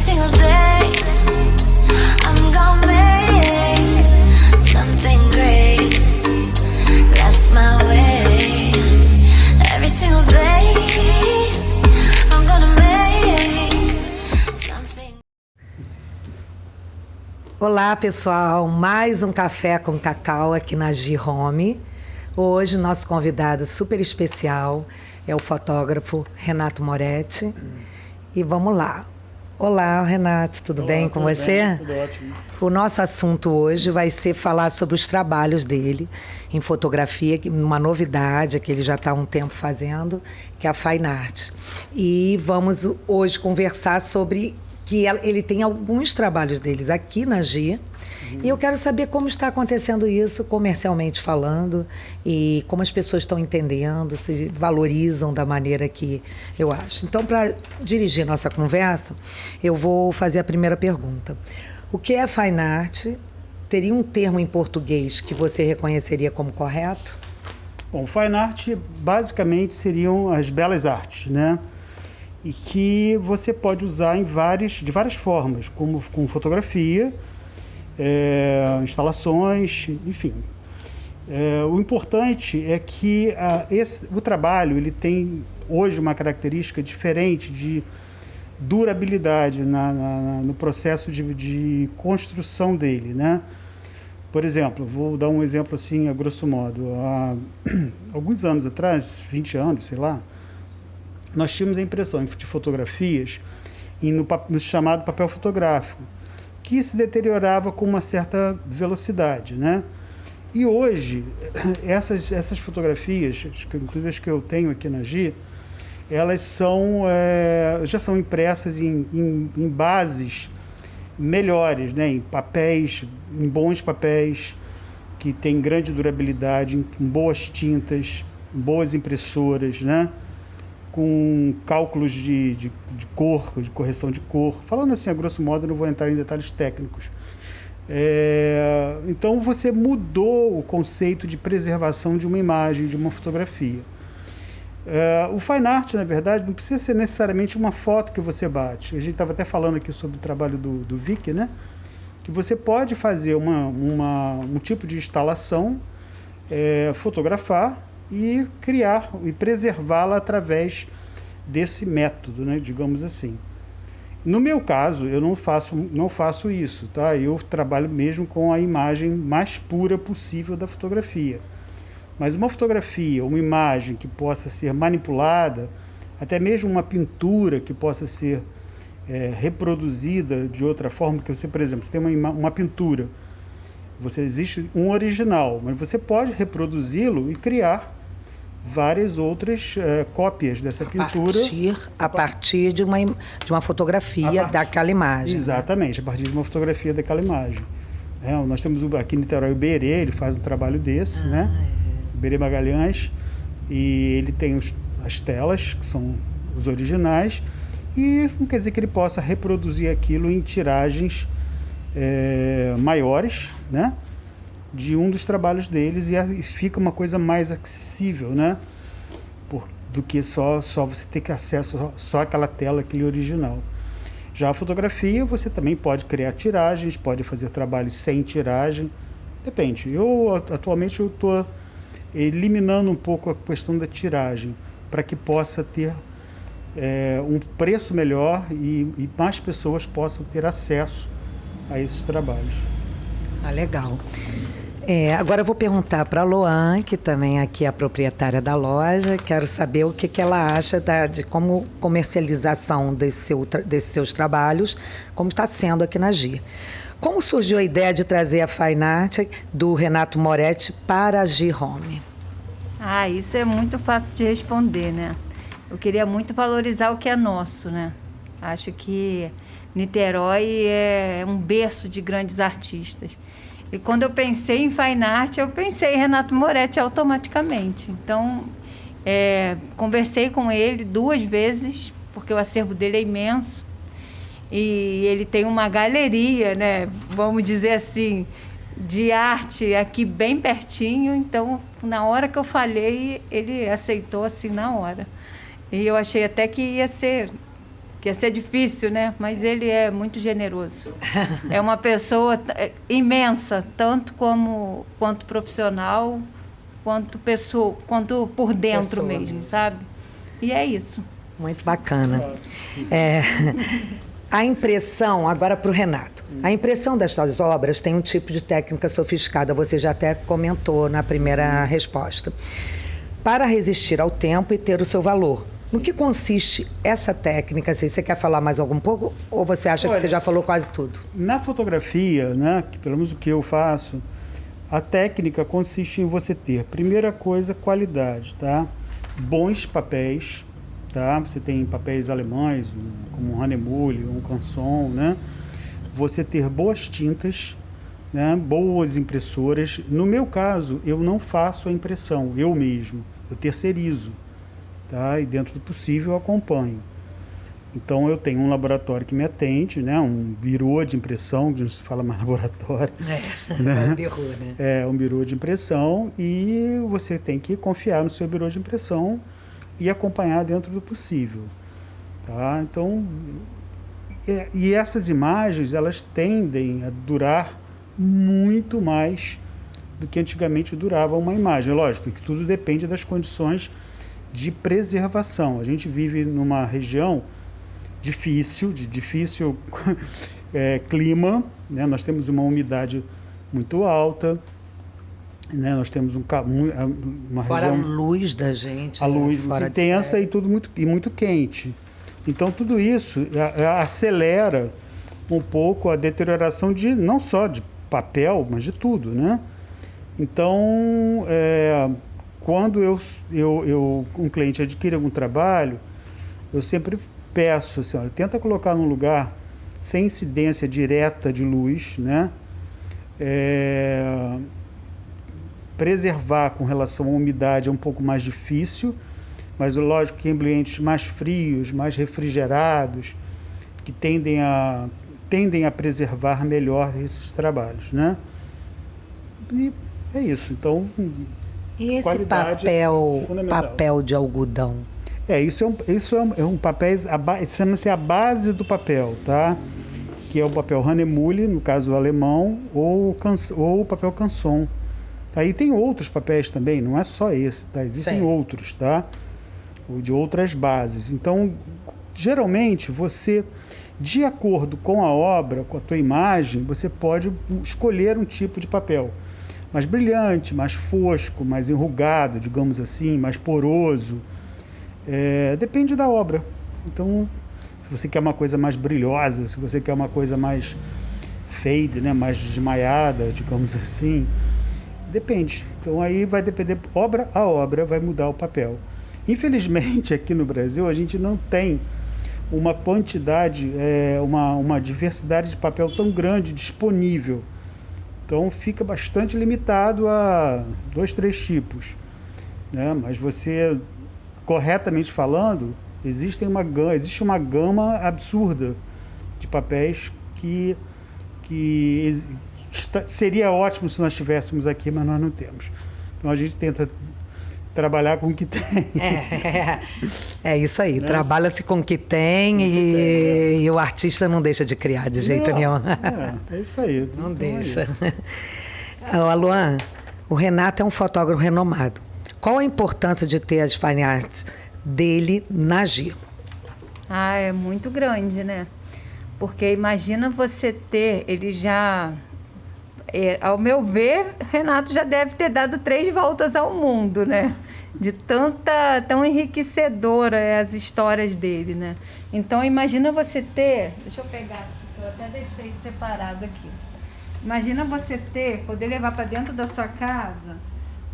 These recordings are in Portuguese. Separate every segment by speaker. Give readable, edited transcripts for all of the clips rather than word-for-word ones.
Speaker 1: single day I'm gonna make something great. That's my way. Every single day I'm gonna make something.
Speaker 2: Olá, pessoal, mais um Café com Cacau aqui na G-Home. Hoje, nosso convidado super especial é o fotógrafo Renato Moretti. E vamos lá. Olá, Renato, tudo bem com você?
Speaker 3: Bem, tudo ótimo.
Speaker 2: O nosso assunto hoje vai ser falar sobre os trabalhos dele em fotografia, uma novidade que ele já está há um tempo fazendo, que é a Fine Art. E vamos hoje conversar sobre que ele tem alguns trabalhos deles aqui na G. E eu quero saber como está acontecendo isso comercialmente falando e como as pessoas estão entendendo, se valorizam da maneira que eu acho. Então, para dirigir nossa conversa, eu vou fazer a primeira pergunta. O que é Fine Art? Teria um termo em português que você reconheceria como correto?
Speaker 3: Bom, Fine Art basicamente seriam as belas artes, né? E que você pode usar de várias formas, como com fotografia, instalações, enfim. O importante é que o trabalho ele tem hoje uma característica diferente de durabilidade no processo de construção dele, né? Por exemplo, vou dar um exemplo assim, a grosso modo. Há alguns anos atrás, 20 anos, sei lá, nós tínhamos a impressão de fotografias no chamado papel fotográfico, que se deteriorava com uma certa velocidade, né? E hoje, essas fotografias, inclusive as que eu tenho aqui na G, elas já são impressas em bases melhores, né? Em bons papéis, que têm grande durabilidade, em boas tintas, em boas impressoras, né? Com cálculos de cor, de correção de cor. Falando assim, a grosso modo, não vou entrar em detalhes técnicos. Então, você mudou o conceito de preservação de uma imagem, de uma fotografia. O Fine Art, na verdade, não precisa ser necessariamente uma foto que você bate. A gente estava até falando aqui sobre o trabalho do Vic, né? Que você pode fazer um tipo de instalação, fotografar, e criar e preservá-la através desse método, né, digamos assim. No meu caso, eu não faço isso, tá? Eu trabalho mesmo com a imagem mais pura possível da fotografia. Mas uma fotografia, uma imagem que possa ser manipulada, até mesmo uma pintura que possa ser reproduzida de outra forma, porque você, por exemplo, você tem uma pintura, existe um original, mas você pode reproduzi-lo e criar várias outras cópias dessa pintura.
Speaker 2: A partir de uma fotografia daquela imagem.
Speaker 3: Exatamente, a partir de uma fotografia daquela imagem. Nós temos aqui em Niterói o Berê, ele faz um trabalho desse, né? O Berê Magalhães, e ele tem as telas, que são os originais, e não quer dizer que ele possa reproduzir aquilo em tiragens maiores, né? De um dos trabalhos deles, e fica uma coisa mais acessível, né? Do que só você ter acesso só àquela tela, aquele original. Já a fotografia, você também pode criar tiragens, pode fazer trabalhos sem tiragem, depende. Atualmente eu estou eliminando um pouco a questão da tiragem, para que possa ter um preço melhor e mais pessoas possam ter acesso a esses trabalhos.
Speaker 2: Legal. Agora eu vou perguntar para a Loan, que também aqui é a proprietária da loja. Quero saber o que ela acha de como comercialização desses seus trabalhos, como está sendo aqui na G. Como surgiu a ideia de trazer a Fine Art do Renato Moretti para a G-Home?
Speaker 4: Isso é muito fácil de responder, né? Eu queria muito valorizar o que é nosso, né? Acho que Niterói é um berço de grandes artistas. E quando eu pensei em Fine Art, eu pensei em Renato Moretti automaticamente. Então, conversei com ele 2 vezes, porque o acervo dele é imenso. E ele tem uma galeria, né? Vamos dizer assim, de arte aqui bem pertinho. Então, na hora que eu falei, ele aceitou assim na hora. E eu achei até que ia ser que ia ser difícil, né? Mas ele é muito generoso. É uma pessoa imensa, tanto quanto profissional, quanto pessoa, quanto por dentro mesmo, sabe? E é isso.
Speaker 2: Muito bacana. A impressão, agora para o Renato, a impressão destas obras tem um tipo de técnica sofisticada, você já até comentou na primeira resposta, para resistir ao tempo e ter o seu valor. No que consiste essa técnica? Você quer falar mais algum pouco ou você acha que você já falou quase tudo?
Speaker 3: Na fotografia, né, que pelo menos o que eu faço, a técnica consiste em você ter, primeira coisa, qualidade, tá? Bons papéis, tá? Você tem papéis alemães, como um Hahnemühle, um Canson, né? Você ter boas tintas, né? Boas impressoras. No meu caso, eu não faço a impressão, eu mesmo, eu terceirizo. Tá? E dentro do possível eu acompanho. Então eu tenho um laboratório que me atende, né? Um birô de impressão, que não se fala mais laboratório. Né?
Speaker 2: É um birô, né?
Speaker 3: É um birô de impressão e você tem que confiar no seu birô de impressão e acompanhar dentro do possível. Tá? Então, e essas imagens, elas tendem a durar muito mais do que antigamente durava uma imagem. Lógico que tudo depende das condições de preservação. A gente vive numa região difícil clima, né? Nós temos uma umidade muito alta, né? Nós temos uma
Speaker 2: fora
Speaker 3: região...
Speaker 2: a luz da gente.
Speaker 3: A luz
Speaker 2: fora
Speaker 3: muito intensa e tudo muito quente. Então tudo isso acelera um pouco a deterioração não só de papel, mas de tudo, né? Então, quando um cliente adquire algum trabalho, eu sempre peço assim, olha, tenta colocar num lugar sem incidência direta de luz, né? Preservar com relação à umidade é um pouco mais difícil, mas lógico que em ambientes mais frios, mais refrigerados, que tendem a preservar melhor esses trabalhos, né? E é isso. Então,
Speaker 2: e esse papel de algodão?
Speaker 3: Isso é um papel, chama-se a base do papel, tá? Que é o papel Hahnemühle, no caso o alemão, ou o papel Canson. Aí tem outros papéis também, não é só esse, tá? Existem outros, tá? Ou de outras bases. Então, geralmente, você, de acordo com a obra, com a tua imagem, você pode escolher um tipo de papel mais brilhante, mais fosco, mais enrugado, digamos assim, mais poroso. Depende da obra. Então, se você quer uma coisa mais brilhosa, se você quer uma coisa mais fade, né, mais desmaiada, digamos assim, depende. Então aí vai depender, obra a obra vai mudar o papel. Infelizmente, aqui no Brasil, a gente não tem uma quantidade, uma diversidade de papel tão grande disponível. Então fica bastante limitado a 2, 3 tipos, né? Mas você, corretamente falando, existe uma gama absurda de papéis que seria ótimo se nós tivéssemos aqui, mas nós não temos. Então a gente tenta trabalhar com o que tem.
Speaker 2: É isso aí, né? Trabalha-se com o que tem e o artista não deixa de criar de jeito nenhum.
Speaker 3: É isso aí.
Speaker 2: Não deixa. Luan, o Renato é um fotógrafo renomado. Qual a importância de ter as fine arts dele na GIR?
Speaker 4: É muito grande, né? Porque imagina você ter, ele já... ao meu ver, Renato já deve ter dado 3 voltas ao mundo, né? De tão enriquecedora as histórias dele, né? Então, imagina você ter... Deixa eu pegar aqui, que eu até deixei separado aqui. Imagina você poder levar para dentro da sua casa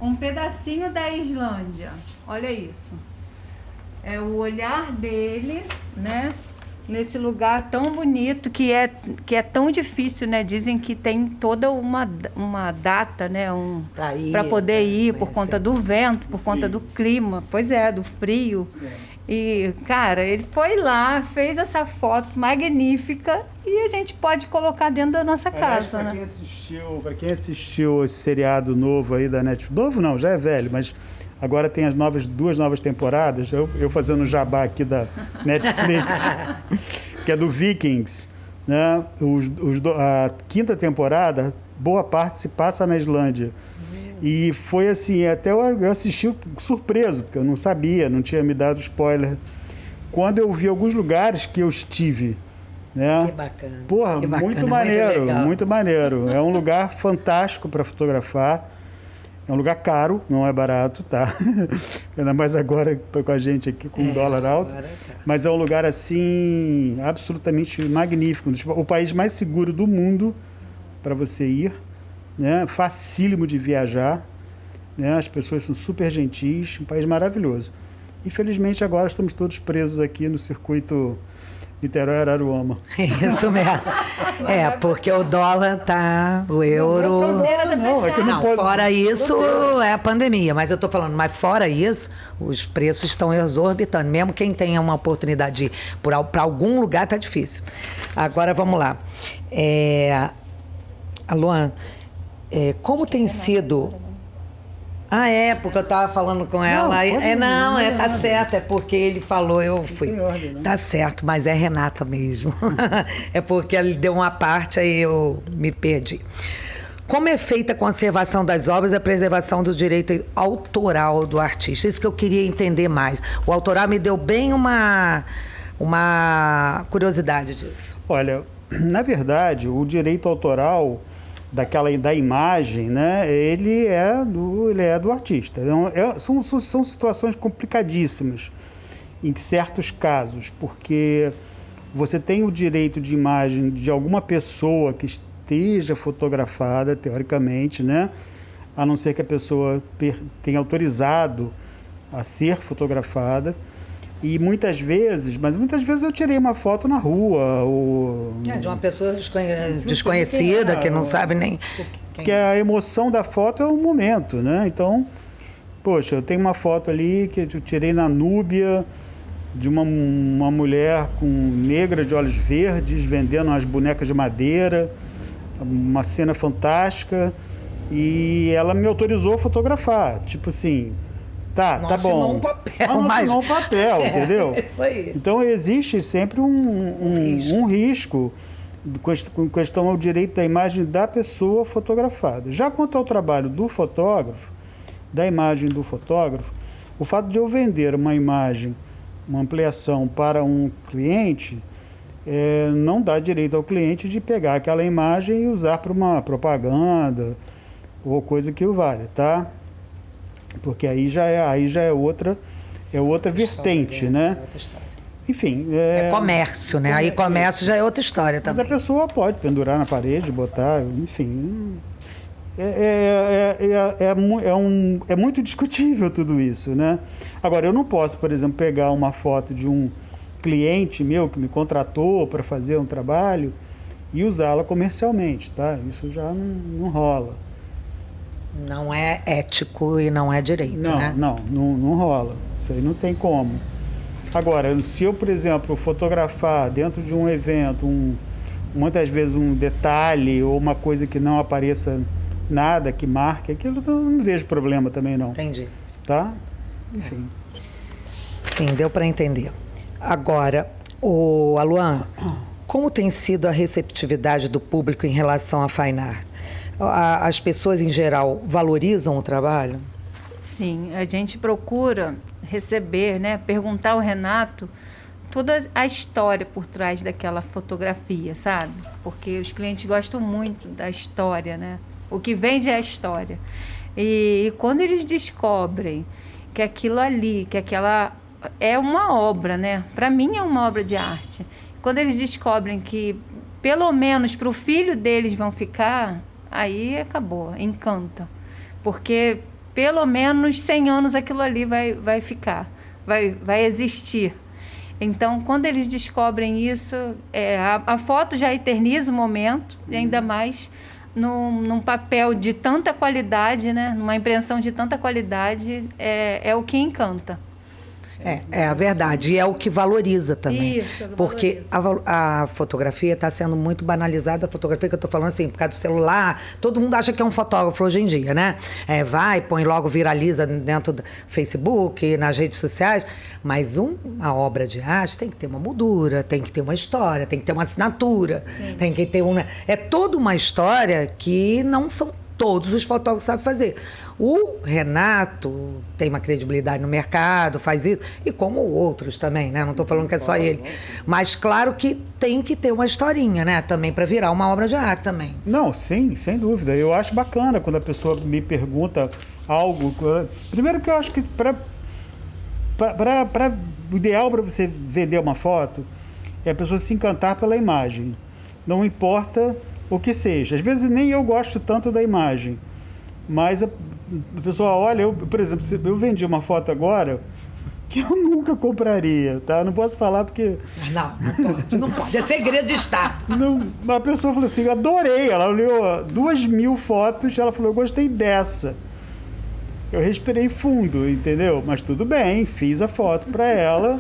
Speaker 4: um pedacinho da Islândia. Olha isso. É o olhar dele, né? Nesse lugar tão bonito que é tão difícil, né? Dizem que tem toda uma data, né? Para poder ir por conta do vento, por conta do clima, do frio. E, cara, ele foi lá, fez essa foto magnífica e a gente pode colocar dentro da nossa casa,
Speaker 3: Para quem assistiu esse seriado novo aí da Netflix, novo não, já é velho, mas Agora tem as duas novas temporadas, eu fazendo jabá aqui da Netflix, que é do Vikings, né? A quinta temporada, boa parte se passa na Islândia. E foi assim, até eu assisti surpreso, porque eu não sabia, não tinha me dado spoiler. Quando eu vi alguns lugares que eu estive, né?
Speaker 2: Que bacana.
Speaker 3: Porra,
Speaker 2: que bacana,
Speaker 3: muito maneiro,
Speaker 2: legal.
Speaker 3: muito maneiro. É um lugar fantástico para fotografar. É um lugar caro, não é barato, tá? Ainda mais agora com a gente aqui com o dólar alto.
Speaker 2: Agora tá.
Speaker 3: Mas é um lugar, assim, absolutamente magnífico. O país mais seguro do mundo para você ir, né? Facílimo de viajar, né? As pessoas são super gentis, um país maravilhoso. Infelizmente, agora estamos todos presos aqui no circuito Niterói-Araruama.
Speaker 2: Isso mesmo. Porque o dólar tá, o euro...
Speaker 3: Não, é que não pode...
Speaker 2: Fora isso, é a pandemia. Mas eu tô falando, mas fora isso, os preços estão exorbitando. Mesmo quem tenha uma oportunidade de ir para algum lugar, tá difícil. Agora, vamos lá. Luan, como tem sido... porque eu tava falando com ela. Tá certo, é porque ele falou, eu fui. Tá certo, mas é Renata mesmo. É porque ele deu uma parte, aí eu me perdi. Como é feita a conservação das obras e a preservação do direito autoral do artista? Isso que eu queria entender mais. O autoral me deu bem uma curiosidade disso.
Speaker 3: Olha, na verdade, o direito autoral da imagem, né? Ele é do artista. Então, são situações complicadíssimas em certos casos, porque você tem o direito de imagem de alguma pessoa que esteja fotografada, teoricamente, né? A não ser que a pessoa tenha autorizado a ser fotografada. E muitas vezes eu tirei uma foto na rua.
Speaker 2: De uma pessoa desconhecida, que não sabe nem...
Speaker 3: Porque a emoção da foto é o momento, né? Então, poxa, eu tenho uma foto ali que eu tirei na Núbia, de uma mulher negra de olhos verdes, vendendo umas bonecas de madeira, uma cena fantástica, e ela me autorizou a fotografar. Tipo assim... Tá bom.
Speaker 2: Assinou um papel,
Speaker 3: assinou um papel, entendeu?
Speaker 2: É isso aí.
Speaker 3: Então existe sempre um risco com questão ao direito da imagem da pessoa fotografada. Já quanto ao trabalho do fotógrafo, da imagem do fotógrafo, o fato de eu vender uma imagem, uma ampliação para um cliente, não dá direito ao cliente de pegar aquela imagem e usar para uma propaganda ou coisa que o valha, tá? Porque aí já é outra vertente, né? Enfim...
Speaker 2: É comércio, né? Aí comércio já é outra história também.
Speaker 3: Mas a pessoa pode pendurar na parede, botar, enfim... É muito discutível tudo isso, né? Agora, eu não posso, por exemplo, pegar uma foto de um cliente meu que me contratou para fazer um trabalho e usá-la comercialmente, tá? Isso já não rola.
Speaker 2: Não é ético e não é direito, né?
Speaker 3: Não rola. Isso aí não tem como. Agora, se eu, por exemplo, fotografar dentro de um evento, muitas vezes um detalhe ou uma coisa que não apareça nada, que marque aquilo, eu não vejo problema também, não.
Speaker 2: Entendi.
Speaker 3: Tá? Enfim.
Speaker 2: Sim, deu para entender. Agora, Luan, como tem sido a receptividade do público em relação à Fine Art? As pessoas, em geral, valorizam o trabalho?
Speaker 4: Sim, a gente procura receber, né, perguntar ao Renato toda a história por trás daquela fotografia, sabe? Porque os clientes gostam muito da história, né? O que vende é a história. E quando eles descobrem que aquilo ali, que aquela é uma obra, né? Para mim é uma obra de arte. Quando eles descobrem que pelo menos para o filho deles vão ficar, aí acabou, encanta. Porque pelo menos 100 anos aquilo ali vai ficar, vai existir. Então, quando eles descobrem isso, a foto já eterniza o momento, e ainda mais num papel de tanta qualidade, né? Numa impressão de tanta qualidade, é o que encanta.
Speaker 2: É a verdade. E é o que valoriza também.
Speaker 4: Isso, é o que
Speaker 2: porque a fotografia está sendo muito banalizada. A fotografia que eu estou falando assim, por causa do celular, todo mundo acha que é um fotógrafo hoje em dia, né? Vai, põe logo, viraliza dentro do Facebook, nas redes sociais. Mas uma obra de arte tem que ter uma moldura, tem que ter uma história, tem que ter uma assinatura, tem que ter uma... É toda uma história que não são todos os fotógrafos sabem fazer. O Renato tem uma credibilidade no mercado, faz isso, e como outros também, né? Não estou falando que é só ele. Mas claro que tem que ter uma historinha, né? Também para virar uma obra de arte também.
Speaker 3: Não, sim, sem dúvida. Eu acho bacana quando a pessoa me pergunta algo. Primeiro que eu acho que o ideal para você vender uma foto é a pessoa se encantar pela imagem. Não importa o que seja. Às vezes nem eu gosto tanto da imagem, mas a pessoa olha, por exemplo, eu vendi uma foto agora que eu nunca compraria, tá? Não posso falar porque...
Speaker 2: Não pode. É segredo de Estado.
Speaker 3: Não, a pessoa falou assim, adorei. Ela olhou 2.000 fotos, ela falou, eu gostei dessa. Eu respirei fundo, entendeu? Mas tudo bem, fiz a foto para ela,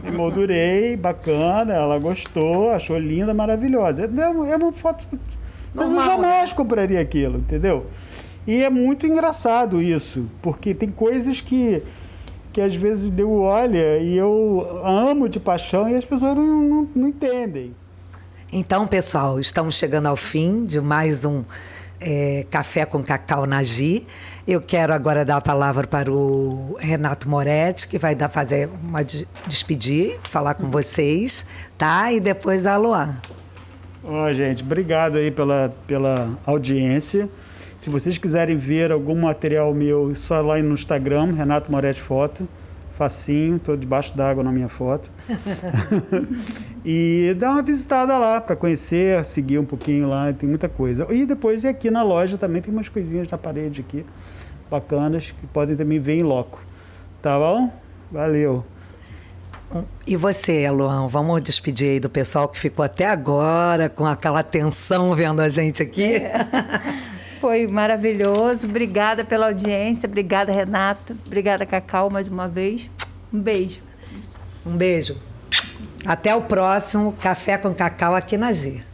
Speaker 3: emoldurei, bacana, ela gostou, achou linda, maravilhosa. É uma foto... Mas eu jamais compraria aquilo, entendeu? E é muito engraçado isso, porque tem coisas que às vezes eu olho e eu amo de paixão e as pessoas não entendem.
Speaker 2: Então, pessoal, estamos chegando ao fim de mais um Café com Cacau na Gi. Eu quero agora dar a palavra para o Renato Moretti, que vai fazer uma despedir, falar com vocês, tá? E depois a Luan.
Speaker 3: Gente, obrigado aí pela audiência. Se vocês quiserem ver algum material meu, só lá no Instagram, Renato Moretti Foto. Facinho, estou debaixo d'água na minha foto. E dá uma visitada lá para conhecer, seguir um pouquinho lá, tem muita coisa. E depois aqui na loja também tem umas coisinhas na parede aqui, bacanas, que podem também ver em loco. Tá bom? Valeu.
Speaker 2: E você, Luan, vamos despedir aí do pessoal que ficou até agora com aquela atenção vendo a gente aqui?
Speaker 4: Foi maravilhoso. Obrigada pela audiência. Obrigada, Renato. Obrigada, Cacau, mais uma vez. Um beijo.
Speaker 2: Um beijo. Até o próximo Café com Cacau aqui na Gi.